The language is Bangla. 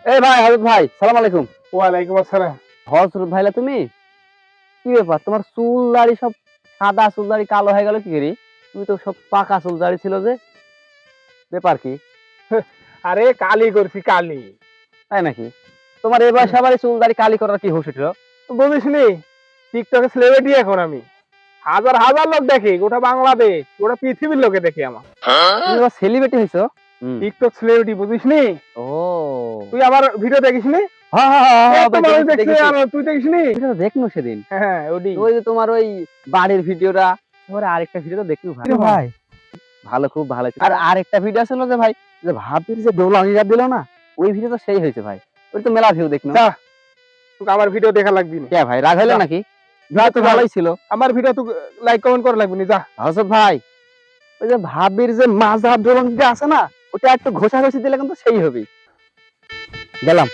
এই ভাই হযরত ভাই, সালাম আলাইকুম। ওয়ালাইকুম আসসালাম। হযরত ভাইলা তুমি? কি ব্যাপার? তোমার চুল দাড়ি সব সাদা চুল দাড়ি কালো হয়ে গেল কি করে? তুমি তো সব পাকা চুল দাড়ি ছিল যে? ব্যাপার কি? আরে কালি করছি কালি। তাই নাকি? তোমার এই বয়সে আবার এই চুল দাড়ি কালি করার কি হুশ উঠলো? বুঝিসনি টিকটকে সেলিব্রিটি এখন আমি। হাজার হাজার লোক দেখে, গোটা বাংলাদেশ, গোটা পৃথিবীর লোকে দেখে আমার। তুমি আবার সেলিব্রিটি হইছো? হুম। টিকটক সেলিব্রিটি বুঝিসনি? ও। তুই আমার ভিডিও দেখিসনি? হ্যাঁ, হ্যাঁ, হ্যাঁ, হ্যাঁ, এত ভাই মানুষ দেখেছি, দেখছে দেখেছি। আর তুই দেখিসনি? এটা তো দেখনু সেদিন। হ্যাঁ ওডি। ওই যে তোমার ওই বাড়ির ভিডিওটা, তারপরে আরেকটা ভিডিও তো দেখলু ভাই। ভাই ভালো, খুব ভালো হয়েছে। আর আরেকটা ভিডিও ছিল যে ভাই, যে ভাবির যে ডোলানিটা দিল না? ওই ভিডিও তো সেই হয়েছে ভাই। ওই তো মেলা ভিউ দেখনু। যা, তোকে আমার ভিডিও দেখা লাগবি না। কে ভাই রাগ হইলো যা। নাকি? যা ভিডিও তো তুই ভালোই ছিল। আমার ভিডিও তুই লাইক কমেন্ট করা লাগবি না, যা। হযরত ভাই, ওই যে ভাবির যে মাজার ডোলানিটা আছে না? ওটা একটু ঘষাঘষি দিলে কিন্তু সেই হবে। গেলাম।